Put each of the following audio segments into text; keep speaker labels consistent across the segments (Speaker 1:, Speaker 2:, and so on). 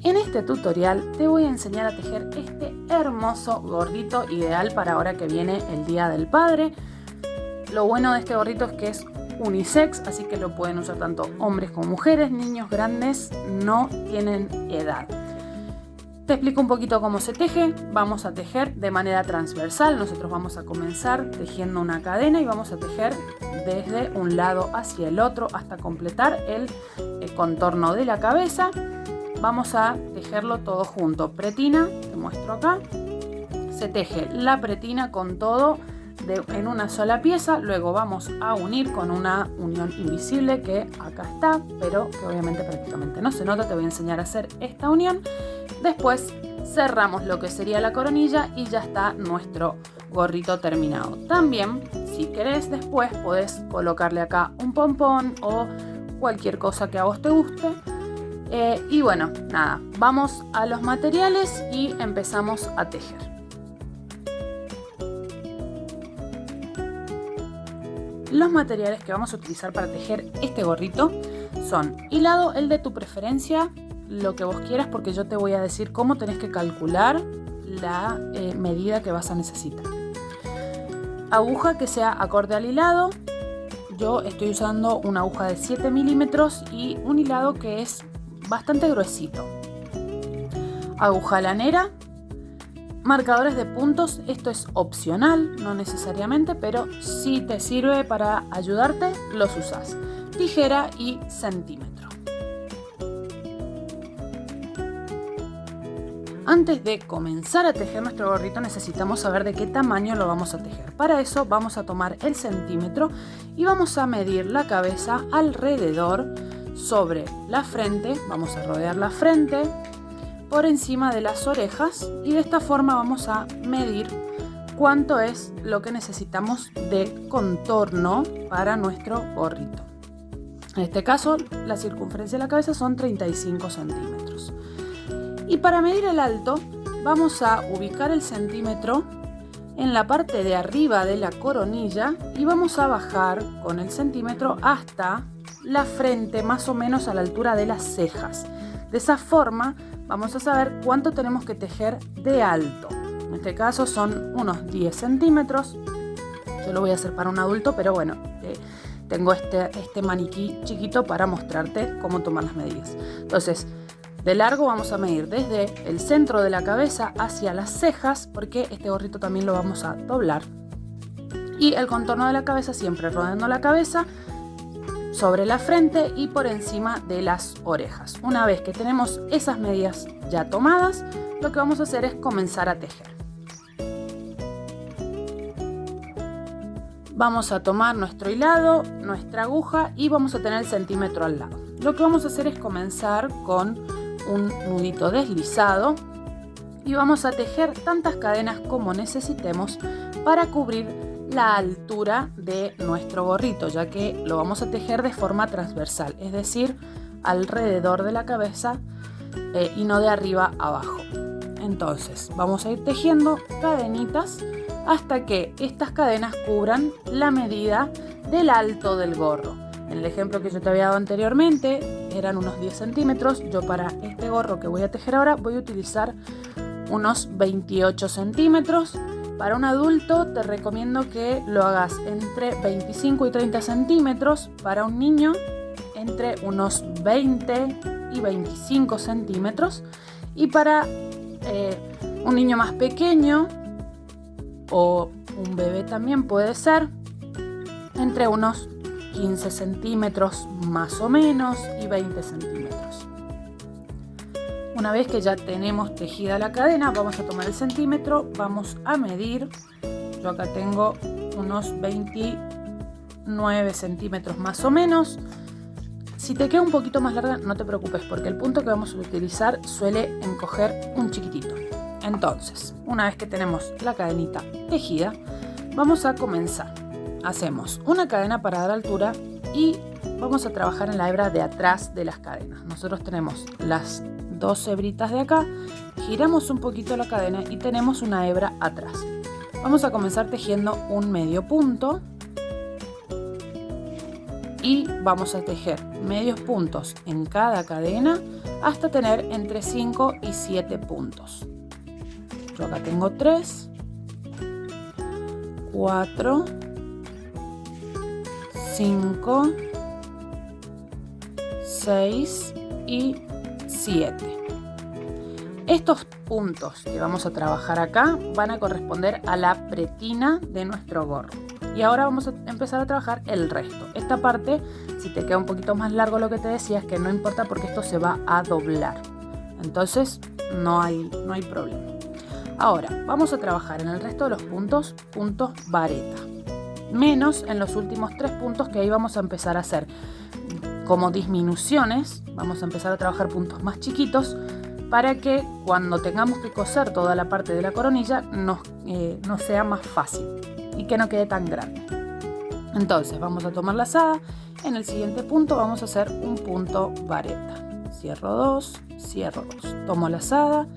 Speaker 1: En este tutorial te voy a enseñar a tejer este hermoso gorrito ideal para ahora que viene el Día del Padre. Lo bueno de este gorrito es que es unisex, así que lo pueden usar tanto hombres como mujeres, niños grandes, no tienen edad. Te explico un poquito cómo se teje. Vamos a tejer de manera transversal. Nosotros vamos a comenzar tejiendo una cadena y vamos a tejer desde un lado hacia el otro hasta completar el contorno de la cabeza. Vamos a tejerlo todo junto. Pretina, te muestro acá. Se teje la pretina con todo en una sola pieza. Luego vamos a unir con una unión invisible que acá está, pero que obviamente prácticamente no se nota. Te voy a enseñar a hacer esta unión. Después cerramos lo que sería la coronilla y ya está nuestro gorrito terminado. También, si querés, después podés colocarle acá un pompón o cualquier cosa que a vos te guste. Y bueno, nada, vamos a los materiales y empezamos a tejer. Los materiales que vamos a utilizar para tejer este gorrito son hilado, el de tu preferencia, lo que vos quieras, porque yo te voy a decir cómo tenés que calcular la medida que vas a necesitar. Aguja que sea acorde al hilado. Yo estoy usando una aguja de 7 milímetros y un hilado que es bastante gruesito. Aguja lanera. Marcadores de puntos, esto es opcional, no necesariamente, pero si te sirve para ayudarte, los usas. Tijera y centímetro. Antes de comenzar a tejer nuestro gorrito necesitamos saber de qué tamaño lo vamos a tejer. Para eso vamos a tomar el centímetro y vamos a medir la cabeza alrededor sobre la frente. Vamos a rodear la frente por encima de las orejas y de esta forma vamos a medir cuánto es lo que necesitamos de contorno para nuestro gorrito. En este caso la circunferencia de la cabeza son 35 centímetros. Y para medir el alto vamos a ubicar el centímetro en la parte de arriba de la coronilla y vamos a bajar con el centímetro hasta la frente, más o menos a la altura de las cejas. De esa forma vamos a saber cuánto tenemos que tejer de alto. En este caso son unos 10 centímetros. Yo lo voy a hacer para un adulto, pero bueno, tengo este maniquí chiquito para mostrarte cómo tomar las medidas. Entonces, de largo vamos a medir desde el centro de la cabeza hacia las cejas, porque este gorrito también lo vamos a doblar. Y el contorno de la cabeza siempre rodeando la cabeza, sobre la frente y por encima de las orejas. Una vez que tenemos esas medidas ya tomadas, lo que vamos a hacer es comenzar a tejer. Vamos a tomar nuestro hilado, nuestra aguja y vamos a tener el centímetro al lado. Lo que vamos a hacer es comenzar con un nudito deslizado y vamos a tejer tantas cadenas como necesitemos para cubrir la altura de nuestro gorrito, ya que lo vamos a tejer de forma transversal, es decir, alrededor de la cabeza y no de arriba a abajo. Entonces vamos a ir tejiendo cadenitas hasta que estas cadenas cubran la medida del alto del gorro. En el ejemplo que yo te había dado anteriormente eran unos 10 centímetros. Yo para este gorro que voy a tejer ahora voy a utilizar unos 28 centímetros. Para un adulto te recomiendo que lo hagas entre 25 y 30 centímetros. Para un niño entre unos 20 y 25 centímetros. Y para un niño más pequeño o un bebé también puede ser entre unos 15 centímetros más o menos y 20 centímetros. Una vez que ya tenemos tejida la cadena, vamos a tomar el centímetro, vamos a medir. Yo acá tengo unos 29 centímetros más o menos. Si te queda un poquito más larga, no te preocupes, porque el punto que vamos a utilizar suele encoger un chiquitito. Entonces, una vez que tenemos la cadenita tejida, vamos a comenzar. Hacemos una cadena para dar altura y vamos a trabajar en la hebra de atrás de las cadenas. Nosotros tenemos las dos hebritas de acá, giramos un poquito la cadena y tenemos una hebra atrás. Vamos a comenzar tejiendo un medio punto y vamos a tejer medios puntos en cada cadena hasta tener entre 5 y 7 puntos. Yo acá tengo 3, 4, 5, 6 y 7. Estos puntos que vamos a trabajar acá van a corresponder a la pretina de nuestro gorro. Y ahora vamos a empezar a trabajar el resto. Esta parte, si te queda un poquito más largo lo que te decía, es que no importa porque esto se va a doblar. Entonces no hay problema. Ahora vamos a trabajar en el resto de los puntos vareta. Menos en los últimos 3 puntos, que ahí vamos a empezar a hacer como disminuciones. Vamos a empezar a trabajar puntos más chiquitos para que cuando tengamos que coser toda la parte de la coronilla no sea más fácil y que no quede tan grande. Entonces vamos a tomar lazada. En el siguiente punto vamos a hacer un punto vareta. Cierro 2, cierro 2. Tomo lazada,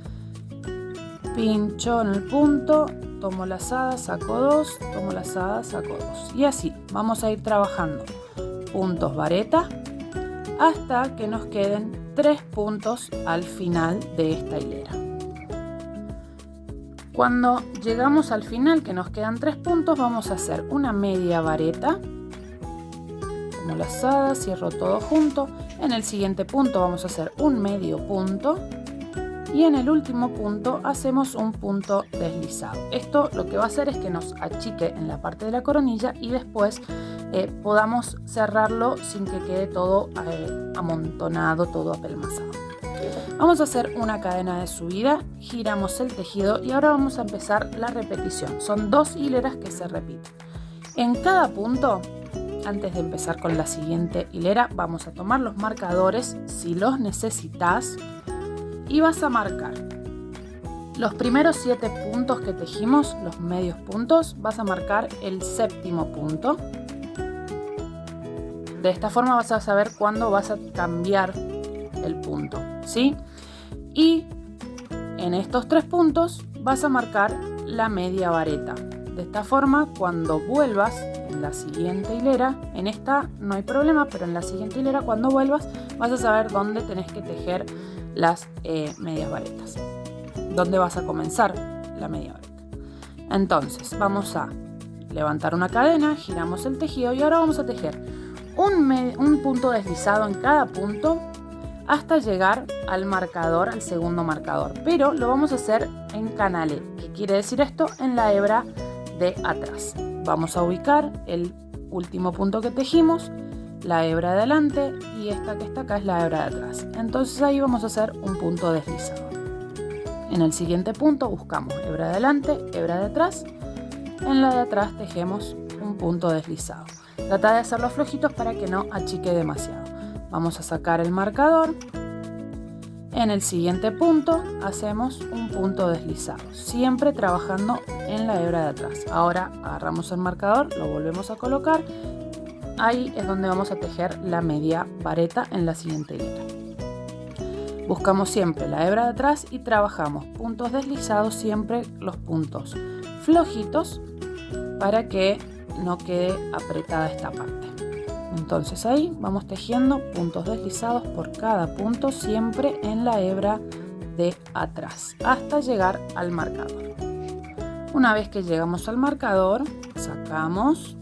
Speaker 1: pincho en el punto, tomo lazada, saco 2, tomo lazada, saco 2. Y así vamos a ir trabajando puntos vareta hasta que nos queden 3 puntos al final de esta hilera. Cuando llegamos al final, que nos quedan 3 puntos, vamos a hacer una media vareta. Tomo lazada, cierro todo junto. En el siguiente punto vamos a hacer un medio punto. Y en el último punto hacemos un punto deslizado. Esto lo que va a hacer es que nos achique en la parte de la coronilla y después podamos cerrarlo sin que quede todo amontonado, todo apelmazado. Vamos a hacer una cadena de subida, giramos el tejido y ahora vamos a empezar la repetición. Son 2 hileras que se repiten. En cada punto, antes de empezar con la siguiente hilera, vamos a tomar los marcadores si los necesitas y vas a marcar los primeros 7 puntos que tejimos, los medios puntos. Vas a marcar el 7º punto. De esta forma vas a saber cuándo vas a cambiar el punto, ¿sí? Y en estos 3 puntos vas a marcar la media vareta. De esta forma, cuando vuelvas en la siguiente hilera, en esta no hay problema, pero en la siguiente hilera cuando vuelvas vas a saber dónde tenés que tejer las medias varetas, dónde vas a comenzar la media vareta. Entonces vamos a levantar una cadena, giramos el tejido y ahora vamos a tejer un punto deslizado en cada punto hasta llegar al marcador, al segundo marcador, pero lo vamos a hacer en canalé. ¿Qué quiere decir esto? En la hebra de atrás. Vamos a ubicar el último punto que tejimos, la hebra de adelante, y esta que está acá es la hebra de atrás. Entonces ahí vamos a hacer un punto deslizado. En el siguiente punto buscamos hebra de adelante, hebra de atrás. En la de atrás tejemos un punto deslizado. Trata de hacerlos flojitos para que no achique demasiado. Vamos a sacar el marcador. En el siguiente punto hacemos un punto deslizado, siempre trabajando en la hebra de atrás. Ahora agarramos el marcador, lo volvemos a colocar. Ahí es donde vamos a tejer la media vareta en la siguiente hilera. Buscamos siempre la hebra de atrás y trabajamos puntos deslizados, siempre los puntos flojitos para que no quede apretada esta parte. Entonces ahí vamos tejiendo puntos deslizados por cada punto, siempre en la hebra de atrás, hasta llegar al marcador. Una vez que llegamos al marcador, sacamos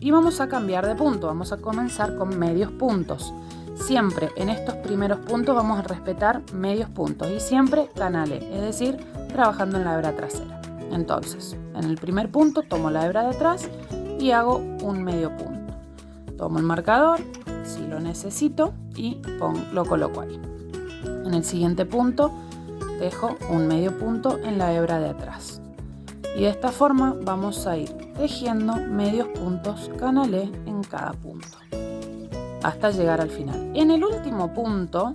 Speaker 1: y vamos a cambiar de punto. Vamos a comenzar con medios puntos. Siempre en estos primeros puntos vamos a respetar medios puntos y siempre canalé, es decir, trabajando en la hebra trasera. Entonces, en el primer punto tomo la hebra de atrás y hago un medio punto. Tomo el marcador, si lo necesito, y lo coloco ahí. En el siguiente punto tejo un medio punto en la hebra de atrás. Y de esta forma vamos a ir tejiendo medios puntos canalé en cada punto, hasta llegar al final. En el último punto,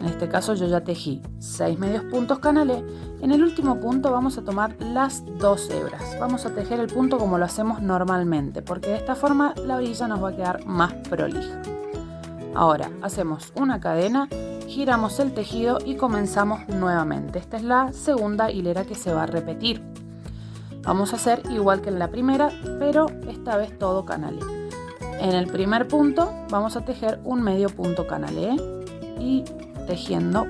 Speaker 1: en este caso yo ya tejí 6 medios puntos canalé. En el último punto vamos a tomar las 2 hebras. Vamos a tejer el punto como lo hacemos normalmente, porque de esta forma la orilla nos va a quedar más prolija. Ahora hacemos una cadena, giramos el tejido y comenzamos nuevamente. Esta es la segunda hilera que se va a repetir. Vamos a hacer igual que en la primera, pero esta vez todo canalé. En el primer punto vamos a tejer un medio punto canalé y tejiendo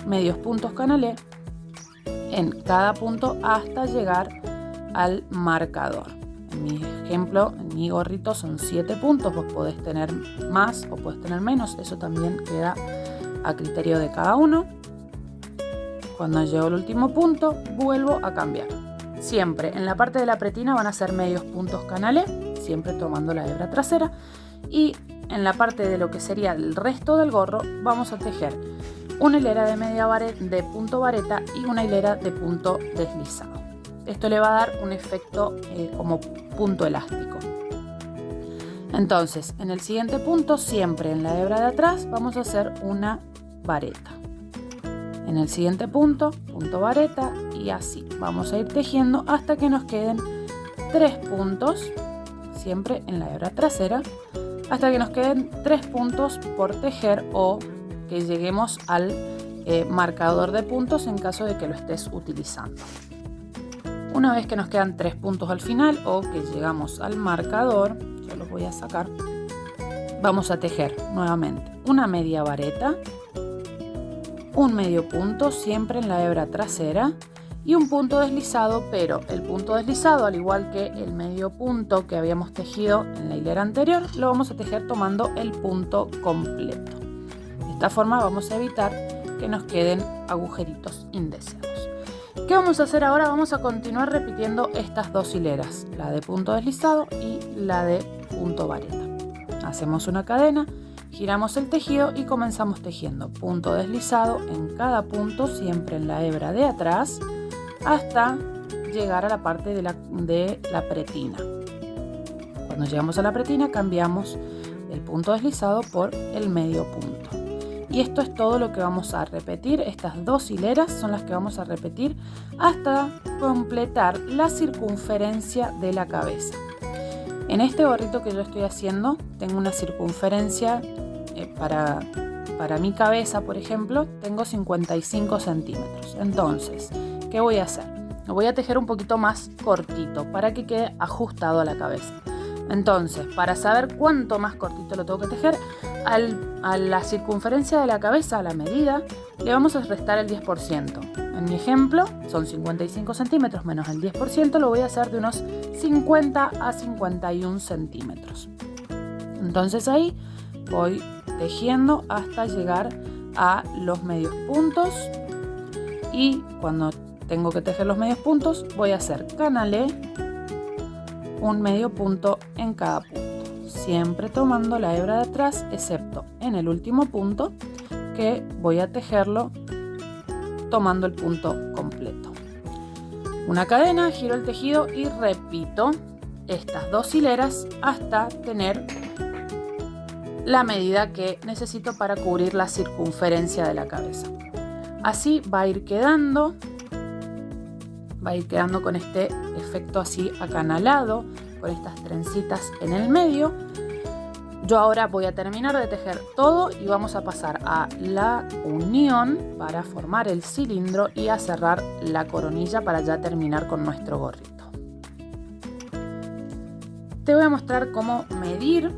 Speaker 1: medios puntos canalé en cada punto hasta llegar al marcador. En mi ejemplo, en mi gorrito son 7 puntos, vos podés tener más o podés tener menos, eso también queda a criterio de cada uno. Cuando llego al último punto, vuelvo a cambiar. Siempre en la parte de la pretina van a ser medios puntos canalé, siempre tomando la hebra trasera, y en la parte de lo que sería el resto del gorro vamos a tejer una hilera de de punto vareta y una hilera de punto deslizado. Esto le va a dar un efecto como punto elástico. Entonces, en el siguiente punto, siempre en la hebra de atrás, vamos a hacer una vareta. En el siguiente punto, punto vareta, y así vamos a ir tejiendo hasta que nos queden 3 puntos, siempre en la hebra trasera, hasta que nos queden 3 puntos por tejer o que lleguemos al marcador de puntos en caso de que lo estés utilizando. Una vez que nos quedan 3 puntos al final o que llegamos al marcador, yo los voy a sacar, vamos a tejer nuevamente una media vareta, un medio punto siempre en la hebra trasera y un punto deslizado, pero el punto deslizado, al igual que el medio punto que habíamos tejido en la hilera anterior, lo vamos a tejer tomando el punto completo. De esta forma vamos a evitar que nos queden agujeritos indeseados. ¿Qué vamos a hacer ahora? Vamos a continuar repitiendo estas dos hileras, la de punto deslizado y la de punto vareta. Hacemos una cadena, giramos el tejido y comenzamos tejiendo punto deslizado en cada punto, siempre en la hebra de atrás, hasta llegar a la parte de la pretina. Cuando llegamos a la pretina cambiamos el punto deslizado por el medio punto. Y esto es todo lo que vamos a repetir. Estas dos hileras son las que vamos a repetir hasta completar la circunferencia de la cabeza. En este gorrito que yo estoy haciendo tengo una circunferencia para mi cabeza, por ejemplo, tengo 55 centímetros. Entonces, ¿qué voy a hacer? Lo voy a tejer un poquito más cortito para que quede ajustado a la cabeza. Entonces, para saber cuánto más cortito lo tengo que tejer, a la circunferencia de la cabeza, a la medida, le vamos a restar el 10%. En mi ejemplo, son 55 centímetros menos el 10%, lo voy a hacer de unos 50 a 51 centímetros. Entonces ahí voy tejiendo hasta llegar a los medios puntos y cuando tengo que tejer los medios puntos voy a hacer canalé un medio punto en cada punto, siempre tomando la hebra de atrás, excepto en el último punto que voy a tejerlo tomando el punto completo. Una cadena, giro el tejido y repito estas dos hileras hasta tener la medida que necesito para cubrir la circunferencia de la cabeza. Así va a ir quedando con este efecto así acanalado, con estas trencitas en el medio. Yo ahora voy a terminar de tejer todo y vamos a pasar a la unión para formar el cilindro y a cerrar la coronilla para ya terminar con nuestro gorrito. Te voy a mostrar cómo medir.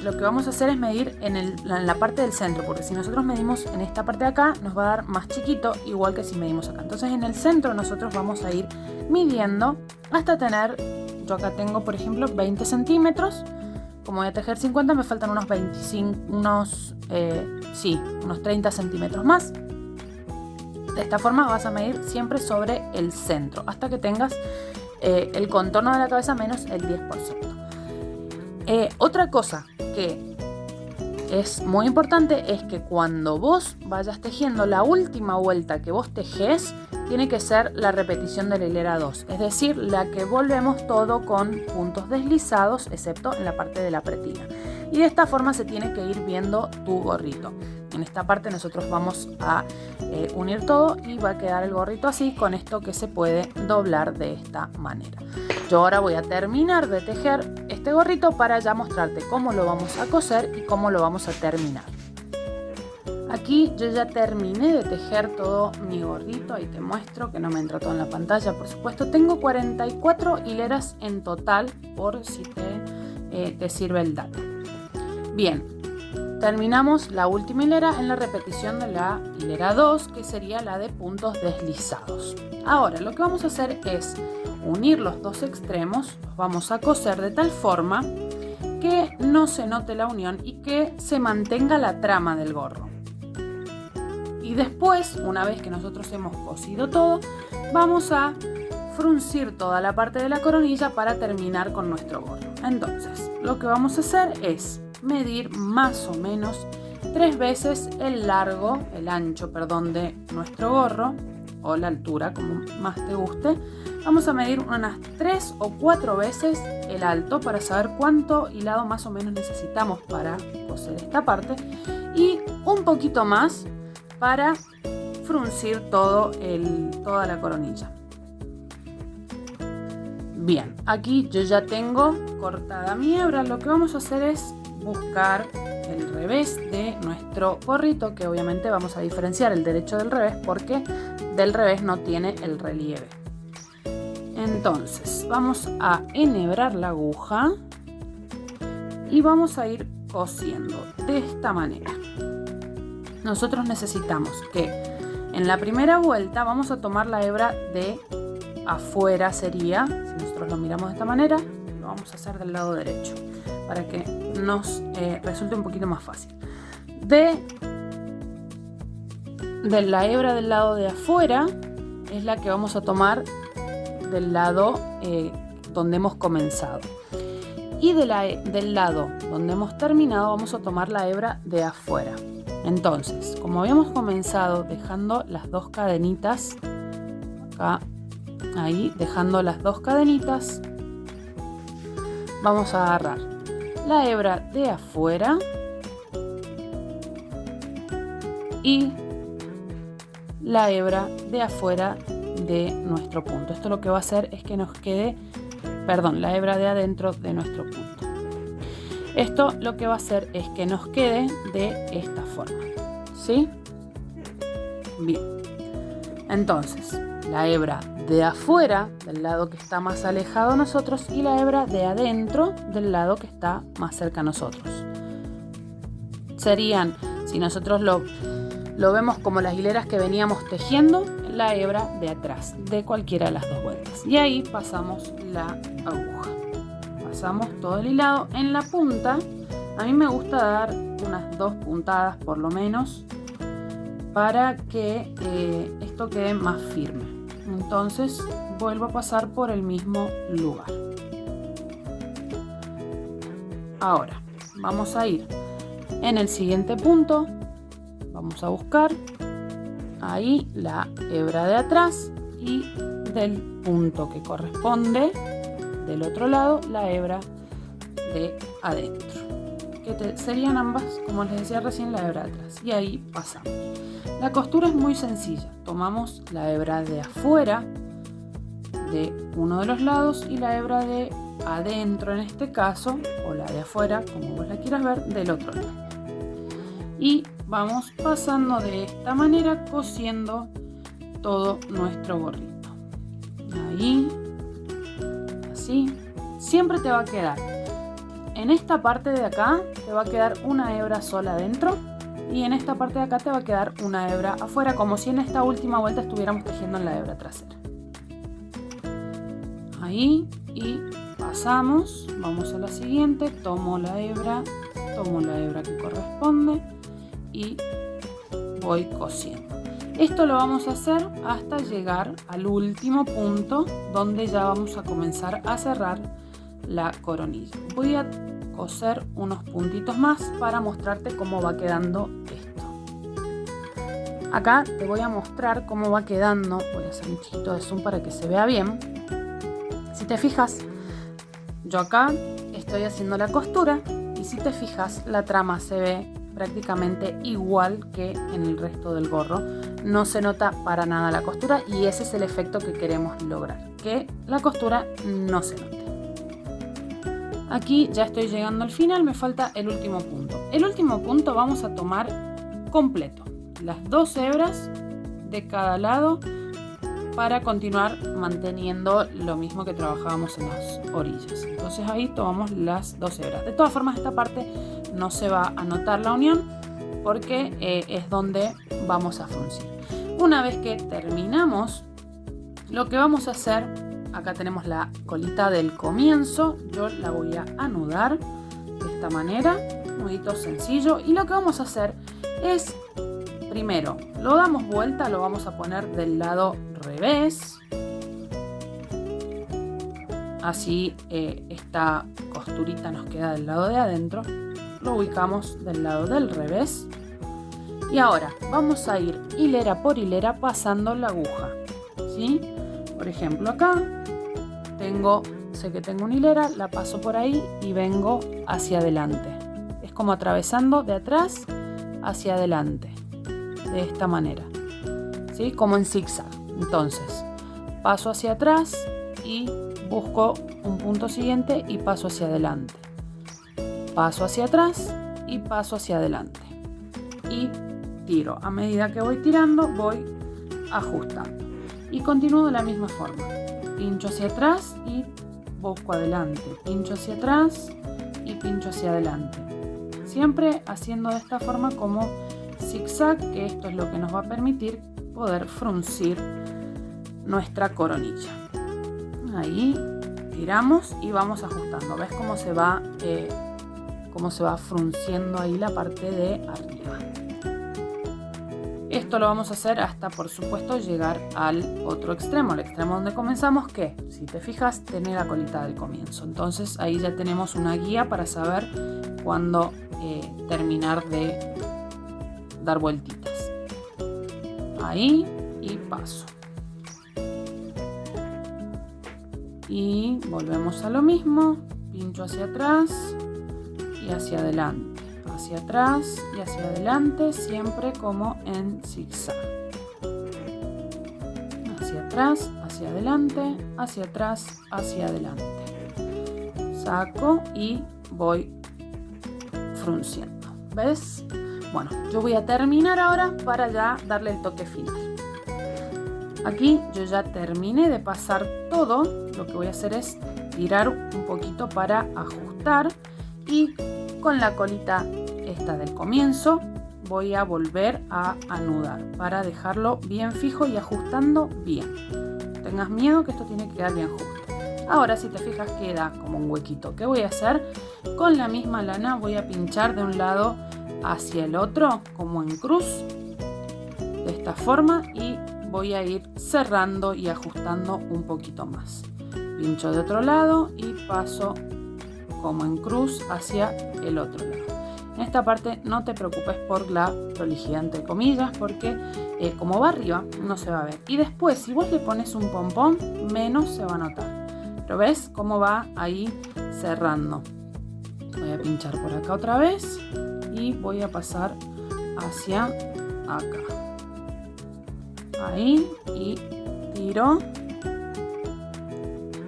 Speaker 1: Lo que vamos a hacer es medir en la parte del centro, porque si nosotros medimos en esta parte de acá nos va a dar más chiquito, igual que si medimos acá. Entonces en el centro nosotros vamos a ir midiendo hasta tener, yo acá tengo por ejemplo 20 centímetros, como voy a tejer 50 me faltan unos 25, unos 30 centímetros más. De esta forma vas a medir siempre sobre el centro, hasta que tengas el contorno de la cabeza menos el 10%. Otra cosa que es muy importante es que cuando vos vayas tejiendo la última vuelta que vos tejes tiene que ser la repetición de la hilera 2, es decir, la que volvemos todo con puntos deslizados excepto en la parte de la pretina, y de esta forma se tiene que ir viendo tu gorrito. En esta parte nosotros vamos a unir todo y va a quedar el gorrito así, con esto que se puede doblar de esta manera. Yo ahora voy a terminar de tejer este gorrito para ya mostrarte cómo lo vamos a coser y cómo lo vamos a terminar. Aquí yo ya terminé de tejer todo mi gorrito, ahí te muestro que no me entra todo en la pantalla, por supuesto. Tengo 44 hileras en total, por si te sirve el dato. Bien, terminamos la última hilera en la repetición de la hilera 2, que sería la de puntos deslizados. Ahora lo que vamos a hacer es unir los dos extremos, los vamos a coser de tal forma que no se note la unión y que se mantenga la trama del gorro. Y después, una vez que nosotros hemos cosido todo, vamos a fruncir toda la parte de la coronilla para terminar con nuestro gorro. Entonces, lo que vamos a hacer es medir más o menos 3 veces el ancho de nuestro gorro, o la altura, como más te guste. Vamos a medir unas 3 o 4 veces el alto para saber cuánto hilado más o menos necesitamos para coser esta parte, y un poquito más para fruncir toda la coronilla. Bien, aquí yo ya tengo cortada mi hebra. Lo que vamos a hacer es buscar el revés de nuestro gorrito, que obviamente vamos a diferenciar el derecho del revés porque del revés no tiene el relieve. Entonces vamos a enhebrar la aguja y vamos a ir cosiendo de esta manera. Nosotros necesitamos que en la primera vuelta vamos a tomar la hebra de afuera, sería, si nosotros lo miramos de esta manera, lo vamos a hacer del lado derecho para que nos resulte un poquito más fácil. De la hebra del lado de afuera es la que vamos a tomar del lado donde hemos comenzado, y del lado donde hemos terminado vamos a tomar la hebra de afuera. Entonces, como habíamos comenzado dejando las dos cadenitas acá, ahí, dejando las dos cadenitas, vamos a agarrar la hebra de afuera y la hebra de afuera de nuestro punto. Esto lo que va a hacer es que nos quede, la hebra de adentro de nuestro punto. Esto lo que va a hacer es que nos quede de esta forma, ¿sí? Bien. Entonces, la hebra de afuera del lado que está más alejado a nosotros y la hebra de adentro del lado que está más cerca a nosotros. Serían, si nosotros lo vemos como las hileras que veníamos tejiendo, la hebra de atrás de cualquiera de las dos vueltas. Y ahí pasamos la aguja. Pasamos todo el hilado en la punta. A mí me gusta dar unas 2 puntadas por lo menos para que esto quede más firme. Entonces vuelvo a pasar por el mismo lugar. Ahora vamos a ir en el siguiente punto. Vamos a buscar ahí la hebra de atrás y del punto que corresponde del otro lado la hebra de adentro, que serían ambas, como les decía recién, la hebra de atrás, y ahí pasamos. La costura es muy sencilla. Tomamos la hebra de afuera de uno de los lados y la hebra de adentro en este caso, o la de afuera, como vos la quieras ver, del otro lado. Y vamos pasando de esta manera, cosiendo todo nuestro gorrito. Ahí, así. Siempre te va a quedar, en esta parte de acá, te va a quedar una hebra sola adentro. Y en esta parte de acá te va a quedar una hebra afuera, como si en esta última vuelta estuviéramos tejiendo en la hebra trasera. Ahí, y pasamos, vamos a la siguiente, tomo la hebra que corresponde y voy cosiendo. Esto lo vamos a hacer hasta llegar al último punto, donde ya vamos a comenzar a cerrar la coronilla. Voy a coser unos puntitos más para mostrarte cómo va quedando esto. Acá te voy a mostrar cómo va quedando. Voy a hacer un poquito de zoom para que se vea bien. Si te fijas, yo acá estoy haciendo la costura y si te fijas, la trama se ve prácticamente igual que en el resto del gorro. No se nota para nada la costura y ese es el efecto que queremos lograr, que la costura no se note. Aquí ya estoy llegando al final, me falta el último punto. El último punto vamos a tomar completo las 2 hebras de cada lado para continuar manteniendo lo mismo que trabajábamos en las orillas. Entonces ahí tomamos las 2 hebras. De todas formas, esta parte no se va a notar la unión porque es donde vamos a fruncir. Una vez que terminamos, lo que vamos a hacer, acá tenemos la colita del comienzo, yo la voy a anudar de esta manera, nudito sencillo, y lo que vamos a hacer es, primero, lo damos vuelta, lo vamos a poner del lado revés, así esta costurita nos queda del lado de adentro, lo ubicamos del lado del revés, y ahora vamos a ir hilera por hilera pasando la aguja, ¿sí? Por ejemplo, acá sé que tengo una hilera, la paso por ahí y vengo hacia adelante. Es como atravesando de atrás hacia adelante, de esta manera, ¿sí? Como en zigzag. Entonces, paso hacia atrás y busco un punto siguiente y paso hacia adelante. Paso hacia atrás y paso hacia adelante. Y tiro. A medida que voy tirando, voy ajustando. Y continúo de la misma forma. Pincho hacia atrás y busco adelante. Pincho hacia atrás y pincho hacia adelante. Siempre haciendo de esta forma como zigzag, que esto es lo que nos va a permitir poder fruncir nuestra coronilla. Ahí tiramos y vamos ajustando. ¿Ves cómo se va frunciendo ahí la parte de arriba? Esto lo vamos a hacer hasta, por supuesto, llegar al otro extremo, el extremo donde comenzamos, que, si te fijas, tiene la colita del comienzo. Entonces ahí ya tenemos una guía para saber cuándo terminar de dar vueltitas. Ahí y paso. Y volvemos a lo mismo, pincho hacia atrás y hacia adelante. Hacia atrás y hacia adelante, siempre como en zigzag. Hacia atrás, hacia adelante, hacia atrás, hacia adelante. Saco y voy frunciendo. ¿Ves? Bueno, yo voy a terminar ahora para ya darle el toque final. Aquí yo ya terminé de pasar todo. Lo que voy a hacer es tirar un poquito para ajustar y con la colita esta del comienzo voy a volver a anudar para dejarlo bien fijo y ajustando bien. No tengas miedo, que esto tiene que quedar bien justo. Ahora, si te fijas, queda como un huequito. ¿Qué voy a hacer? Con la misma lana voy a pinchar de un lado hacia el otro como en cruz, de esta forma, y voy a ir cerrando y ajustando un poquito más. Pincho de otro lado y paso como en cruz hacia el otro lado. En esta parte no te preocupes por la prolijidad entre comillas, porque como va arriba no se va a ver. Y después, si vos le pones un pompón, menos se va a notar. Pero ves cómo va ahí cerrando. Voy a pinchar por acá otra vez y voy a pasar hacia acá. Ahí, y tiro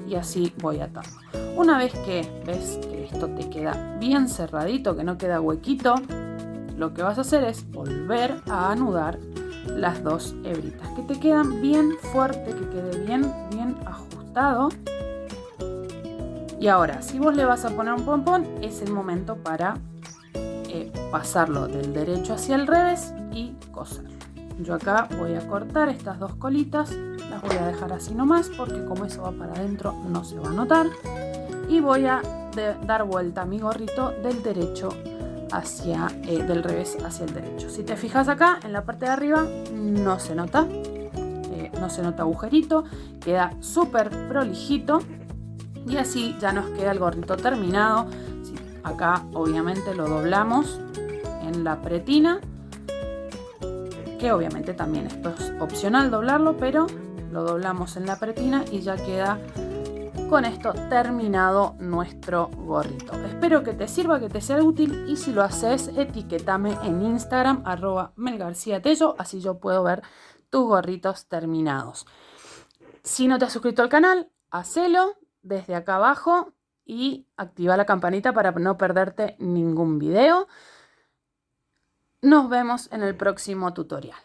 Speaker 1: y así voy atando. Una vez que ves que esto te queda bien cerradito, que no queda huequito, lo que vas a hacer es volver a anudar las 2 hebritas, que te quedan bien fuerte, que quede bien ajustado. Y ahora, si vos le vas a poner un pompón, es el momento para pasarlo del derecho hacia el revés y coserlo. Yo acá voy a cortar estas 2 colitas, las voy a dejar así nomás, porque como eso va para adentro no se va a notar. Y voy a dar vuelta a mi gorrito del derecho hacia del revés hacia el derecho. Si te fijas acá en la parte de arriba no se nota agujerito, queda súper prolijito y así ya nos queda el gorrito terminado. Acá obviamente lo doblamos en la pretina, que obviamente también esto es opcional doblarlo, pero lo doblamos en la pretina y ya queda con esto terminado nuestro gorrito. Espero que te sirva, que te sea útil, y si lo haces, etiquetame en Instagram @melgarciatello, así yo puedo ver tus gorritos terminados. Si no te has suscrito al canal, hacelo desde acá abajo y activa la campanita para no perderte ningún video. Nos vemos en el próximo tutorial.